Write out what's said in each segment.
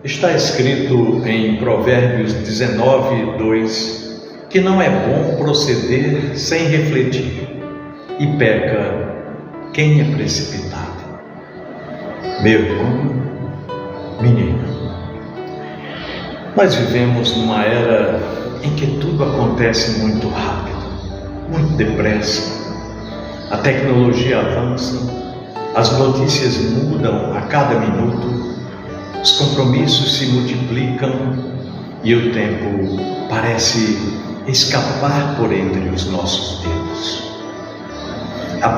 Está escrito em Provérbios 19:2 que não é bom proceder sem refletir, e peca quem é precipitado. Meu irmão, minha irmã, nós vivemos numa era em que tudo acontece muito rápido, muito depressa. A tecnologia avança, as notícias mudam a cada minuto, os compromissos se multiplicam e o tempo parece escapar por entre os nossos dedos. A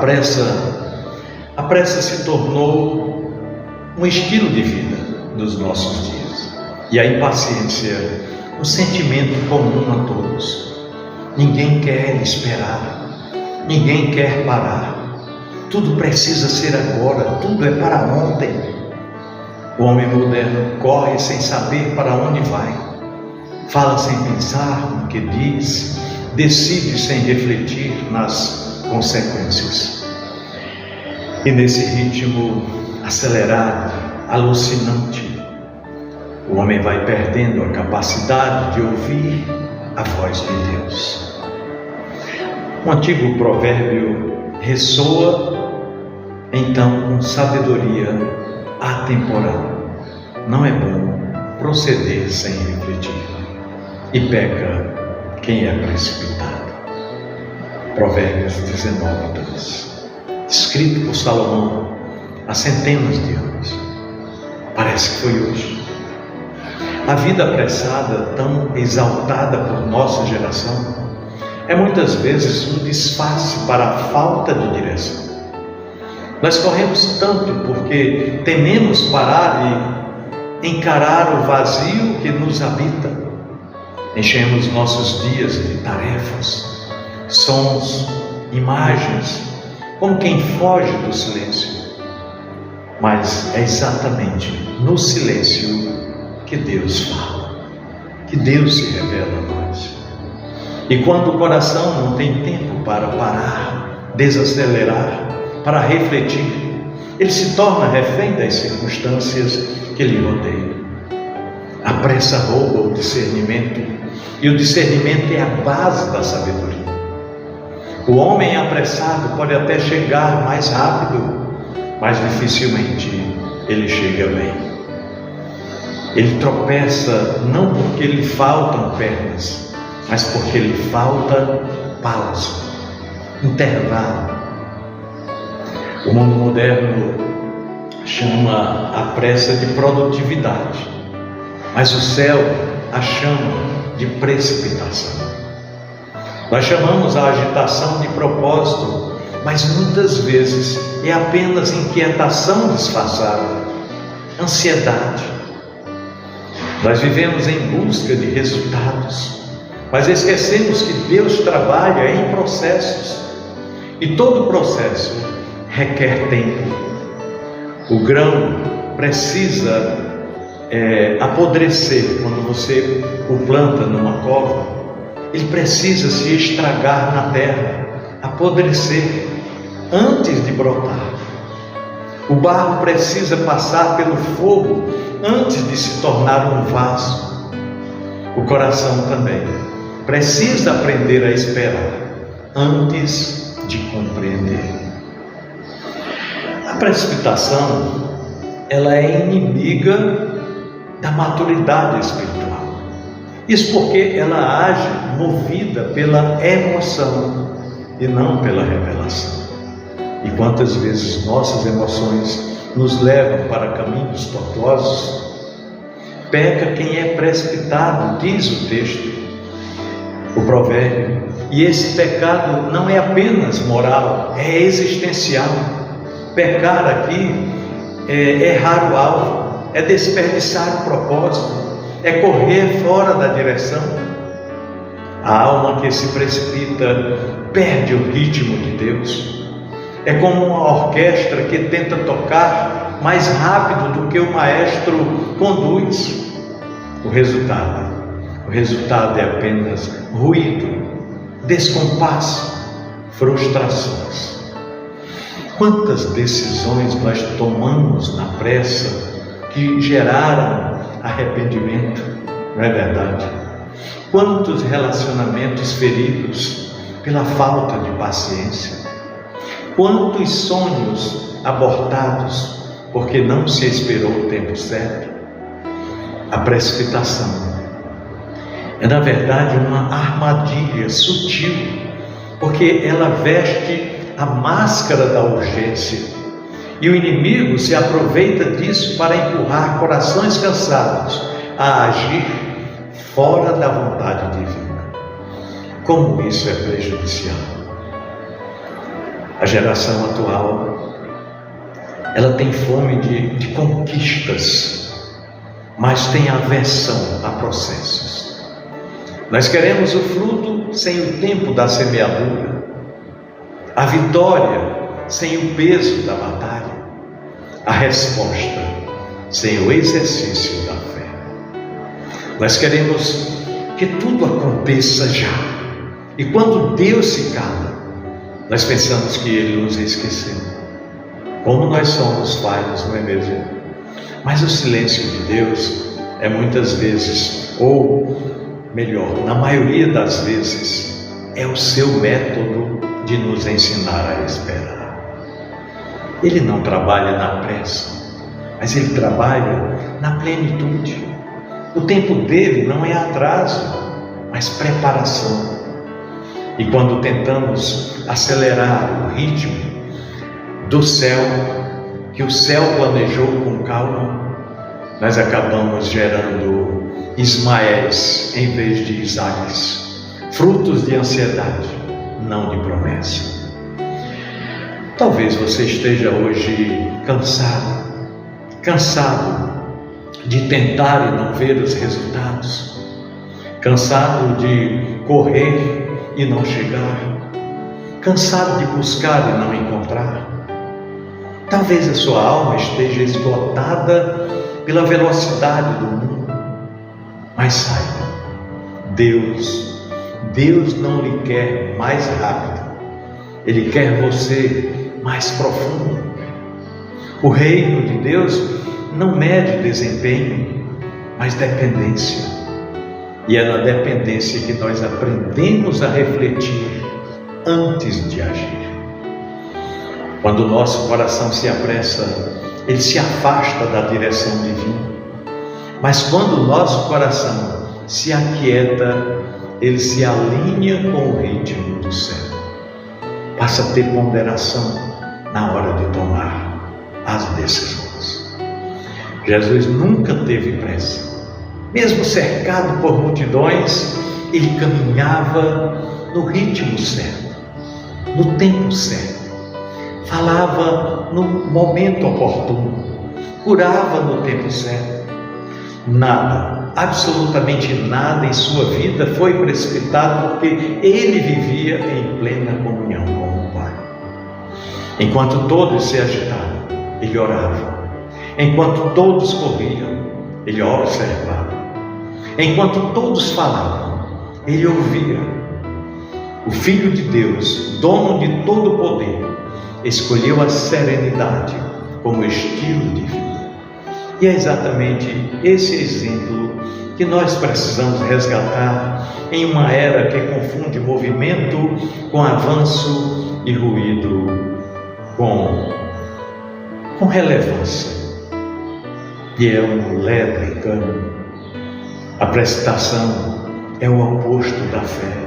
pressa se tornou um estilo de vida dos nossos dias, e a impaciência um sentimento comum a todos. Ninguém quer esperar, ninguém quer parar. Tudo precisa ser agora, tudo é para ontem. O homem moderno corre sem saber para onde vai, fala sem pensar no que diz, decide sem refletir nas consequências. E nesse ritmo acelerado, alucinante, o homem vai perdendo a capacidade de ouvir a voz de Deus. Um antigo provérbio ressoa então com sabedoria atemporal. Não é bom proceder sem refletir, e peca quem é precipitado. Provérbios 19:2, escrito por Salomão há centenas de anos. Parece que foi hoje. A vida apressada, tão exaltada por nossa geração, é muitas vezes um disfarce para a falta de direção. Nós corremos tanto porque tememos parar e encarar o vazio que nos habita. Enchemos nossos dias de tarefas, sons, imagens, como quem foge do silêncio. Mas é exatamente no silêncio que Deus fala, que Deus se revela a nós. E quando o coração não tem tempo para parar, desacelerar, para refletir, ele se torna refém das circunstâncias que lhe rodeiam. A pressa rouba o discernimento, e o discernimento é a base da sabedoria. O homem apressado pode até chegar mais rápido, mas dificilmente ele chega bem. Ele tropeça não porque lhe faltam pernas, mas porque lhe falta pausa, intervalo. O mundo moderno chama a pressa de produtividade, mas o céu a chama de precipitação. Nós chamamos a agitação de propósito, mas muitas vezes é apenas inquietação disfarçada, ansiedade. Nós vivemos em busca de resultados, mas esquecemos que Deus trabalha em processos, e todo processo requer tempo. O grão precisa apodrecer. Quando você o planta numa cova, ele precisa se estragar na terra, apodrecer antes de brotar. O barro precisa passar pelo fogo antes de se tornar um vaso. O coração também precisa aprender a esperar antes de compreender. A precipitação, ela é inimiga da maturidade espiritual. Isso porque ela age movida pela emoção e não pela revelação. E quantas vezes nossas emoções nos levam para caminhos tortuosos? Peca quem é precipitado, diz o texto, o provérbio. E esse pecado não é apenas moral, é existencial. Pecar aqui é errar o alvo, é desperdiçar o propósito, é correr fora da direção. A alma que se precipita perde o ritmo de Deus. É como uma orquestra que tenta tocar mais rápido do que o maestro conduz. O resultado é apenas ruído, descompasso, frustrações. Quantas decisões nós tomamos na pressa que geraram arrependimento, não é verdade? Quantos relacionamentos feridos pela falta de paciência? Quantos sonhos abortados porque não se esperou o tempo certo? A precipitação é, na verdade, uma armadilha sutil, porque ela veste a máscara da urgência, e o inimigo se aproveita disso para empurrar corações cansados a agir fora da vontade divina. Como isso é prejudicial? A geração atual, ela tem fome de conquistas, mas tem aversão a processos. Nós queremos o fruto sem o tempo da semeadura, a vitória sem o peso da batalha, a resposta sem o exercício da fé. Nós queremos que tudo aconteça já, e quando Deus se cala, nós pensamos que Ele nos esqueceu. Como nós somos falhos, não é mesmo? Mas o silêncio de Deus é muitas vezes, ou melhor, na maioria das vezes, é o seu método de nos ensinar a esperar. Ele não trabalha na pressa, mas Ele trabalha na plenitude. O tempo dele não é atraso, mas preparação. E quando tentamos acelerar o ritmo do céu, que o céu planejou com calma, nós acabamos gerando Ismaéis em vez de Isaques, frutos de ansiedade, não de promessa. Talvez você esteja hoje cansado de tentar e não ver os resultados, cansado de correr e não chegar, cansado de buscar e não encontrar. Talvez a sua alma esteja esgotada pela velocidade do mundo, mas saiba, Deus não lhe quer mais rápido, Ele quer você mais profundo. O reino de Deus não mede desempenho, mas dependência. E é na dependência que nós aprendemos a refletir antes de agir. Quando o nosso coração se apressa, ele se afasta da direção divina. Mas quando o nosso coração se aquieta, ele se alinha com o ritmo do céu. Passa a ter ponderação na hora de tomar as decisões. Jesus nunca teve pressa. Mesmo cercado por multidões, ele caminhava no ritmo certo, no tempo certo. Falava no momento oportuno, curava no tempo certo. Nada, absolutamente nada em sua vida foi precipitado, porque ele vivia em plena comunhão com o Pai. Enquanto todos se agitavam, ele orava. Enquanto todos corriam, ele observava. Enquanto todos falavam, ele ouvia. O Filho de Deus, dono de todo o poder, escolheu a serenidade como estilo de vida. E é exatamente esse exemplo que nós precisamos resgatar em uma era que confunde movimento com avanço e ruído com relevância. E é um leve engano. A precipitação é o oposto da fé.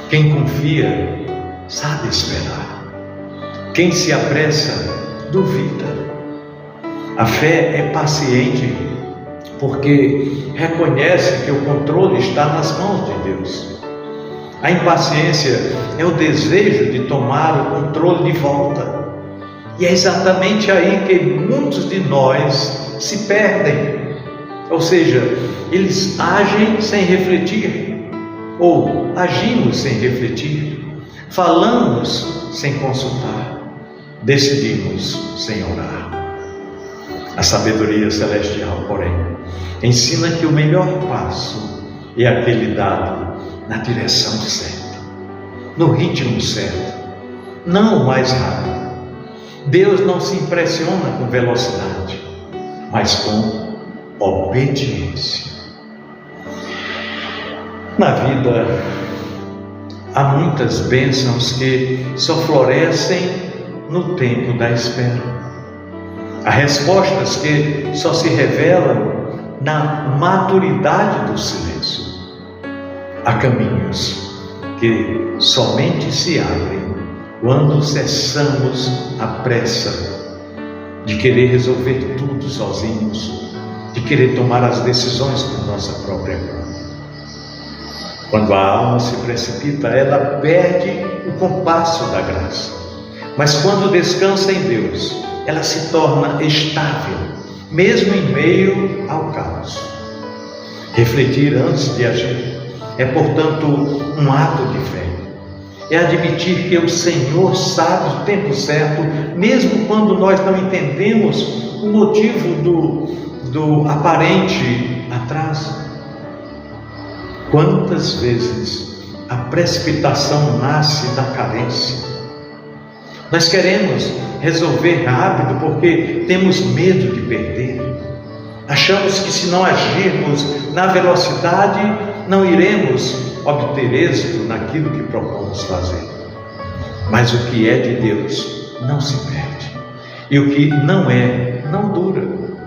Quem confia sabe esperar. Quem se apressa duvida. A fé é paciente porque reconhece que o controle está nas mãos de Deus. A impaciência é o desejo de tomar o controle de volta. E é exatamente aí que muitos de nós se perdem. Ou seja, eles agem sem refletir, ou agimos sem refletir, falamos sem consultar, decidimos sem orar. A sabedoria celestial, porém, ensina que o melhor passo é aquele dado na direção certa, no ritmo certo, não o mais rápido. Deus não se impressiona com velocidade, mas com obediência. Na vida, há muitas bênçãos que só florescem no tempo da espera. Há respostas que só se revelam na maturidade do silêncio. Há caminhos que somente se abrem quando cessamos a pressa de querer resolver tudo sozinhos, de querer tomar as decisões por nossa própria conta. Quando a alma se precipita, ela perde o compasso da graça. Mas quando descansa em Deus, ela se torna estável, mesmo em meio ao caos. Refletir antes de agir é, portanto, um ato de fé. É admitir que o Senhor sabe o tempo certo, mesmo quando nós não entendemos o motivo do aparente atraso. Quantas vezes a precipitação nasce da carência? Nós queremos resolver rápido porque temos medo de perder. Achamos que se não agirmos na velocidade, não iremos obter êxito naquilo que propomos fazer. Mas o que é de Deus não se perde. E o que não é, não dura,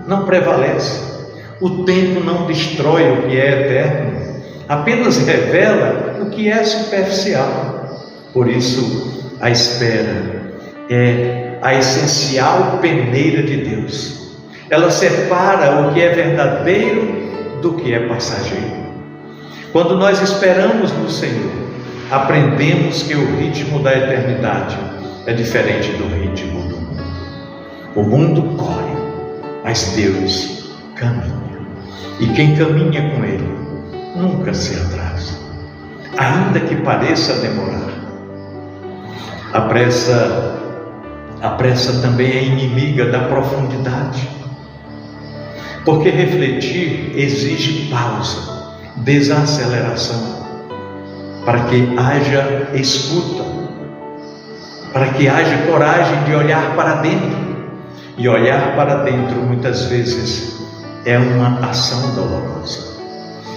não prevalece. O tempo não destrói o que é eterno, apenas revela o que é superficial. Por isso, a espera é a essencial peneira de Deus. Ela separa o que é verdadeiro do que é passageiro. Quando nós esperamos no Senhor, aprendemos que o ritmo da eternidade é diferente do ritmo do mundo. O mundo corre, mas Deus caminha. E quem caminha com Ele nunca se atrasa, ainda que pareça demorar. A pressa também é inimiga da profundidade, porque refletir exige pausa, desaceleração, para que haja escuta, para que haja coragem de olhar para dentro. E olhar para dentro muitas vezes é uma ação dolorosa.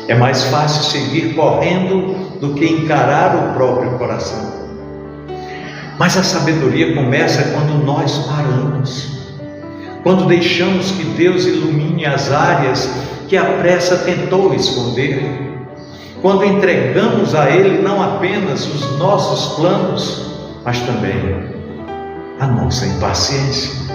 É mais fácil seguir correndo do que encarar o próprio coração. Mas a sabedoria começa quando nós paramos, quando deixamos que Deus ilumine as áreas que a pressa tentou esconder, quando entregamos a Ele não apenas os nossos planos, mas também a nossa impaciência.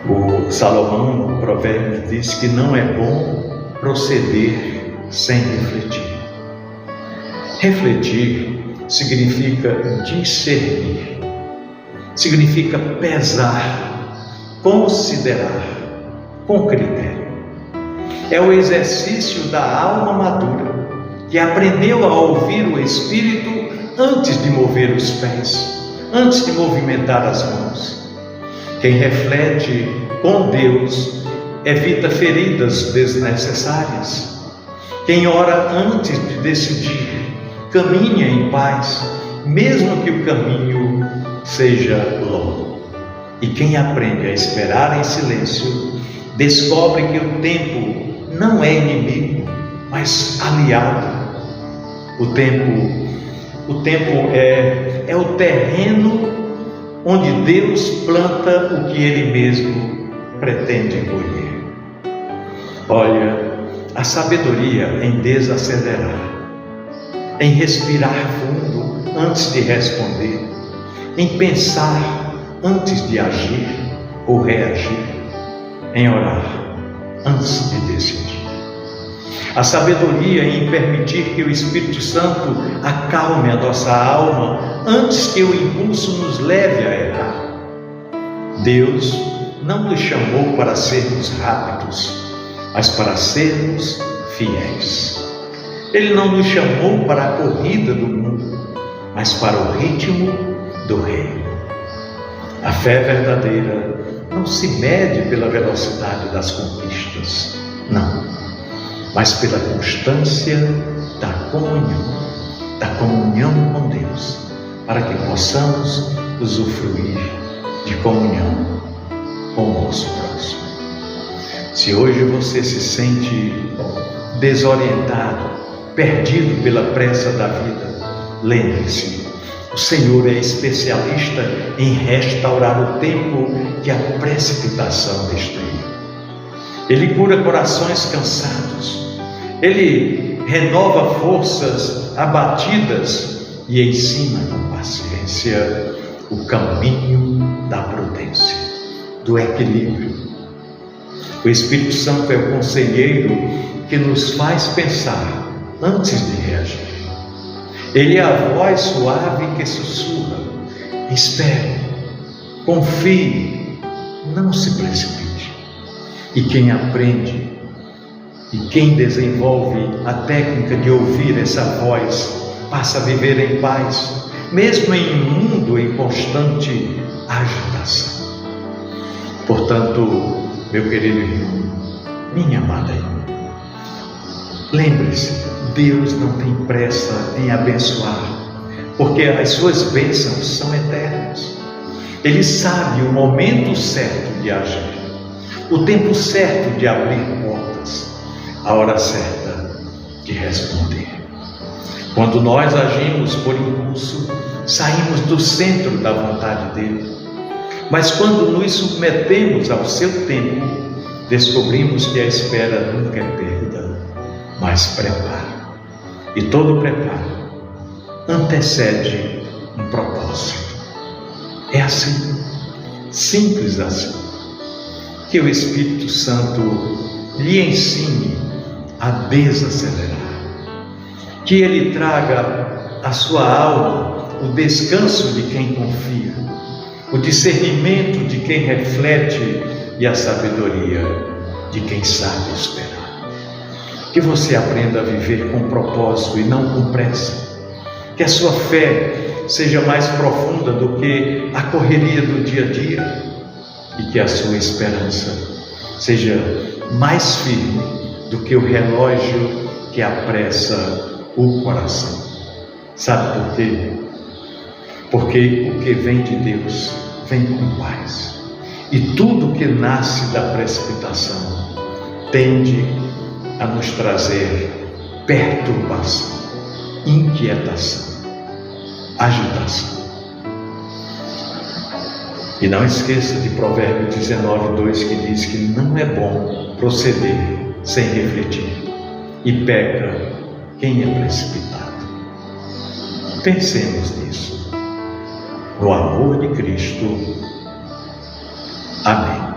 O Salomão, no Provérbio, diz que não é bom proceder sem refletir. Refletir significa discernir, significa pesar, considerar com critério. É o exercício da alma madura que aprendeu a ouvir o Espírito antes de mover os pés, antes de movimentar as mãos. Quem reflete com Deus evita feridas desnecessárias. Quem ora antes de decidir caminha em paz, mesmo que o caminho seja longo. E quem aprende a esperar em silêncio descobre que o tempo não é inimigo, mas aliado. O tempo é o terreno onde Deus planta o que Ele mesmo pretende colher. Olha, a sabedoria em desacelerar, em respirar fundo antes de responder, em pensar antes de agir ou reagir, em orar antes de decidir. A sabedoria em permitir que o Espírito Santo acalme a nossa alma antes que o impulso nos leve a errar. Deus não nos chamou para sermos rápidos, mas para sermos fiéis. Ele não nos chamou para a corrida do mundo, mas para o ritmo do reino. A fé verdadeira não se mede pela velocidade das conquistas, não, mas pela constância da comunhão com Deus, para que possamos usufruir de comunhão com o nosso próximo. Se hoje você se sente desorientado, perdido pela pressa da vida, lembre-se, o Senhor é especialista em restaurar o tempo que a precipitação destruiu. Ele cura corações cansados, Ele renova forças abatidas e ensina com paciência o caminho da prudência, do equilíbrio. O Espírito Santo é o conselheiro que nos faz pensar antes de reagir. Ele é a voz suave que sussurra: espere, confie, não se precipite. E quem aprende e quem desenvolve a técnica de ouvir essa voz passa a viver em paz, mesmo em um mundo em constante agitação. Portanto, meu querido irmão, minha amada irmã, lembre-se, Deus não tem pressa em abençoar, porque as suas bênçãos são eternas. Ele sabe o momento certo de agir, o tempo certo de abrir portas, a hora certa de responder. Quando nós agimos por impulso, saímos do centro da vontade dele. Mas quando nos submetemos ao seu tempo, descobrimos que a espera nunca é perda, mas preparo. E todo preparo antecede um propósito. É assim, simples assim, que o Espírito Santo lhe ensine a desacelerar, que ele traga à sua alma o descanso de quem confia, o discernimento de quem reflete e a sabedoria de quem sabe esperar. Que você aprenda a viver com propósito e não com pressa. Que a sua fé seja mais profunda do que a correria do dia a dia. E que a sua esperança seja mais firme do que o relógio que apressa o coração. Sabe por quê? Porque o que vem de Deus vem com paz. E tudo que nasce da precipitação tende a nos trazer perturbação, inquietação, agitação. E não esqueça de Provérbios 19:2, que diz que não é bom proceder sem refletir, e peca quem é precipitado. Pensemos nisso. No amor de Cristo. Amém.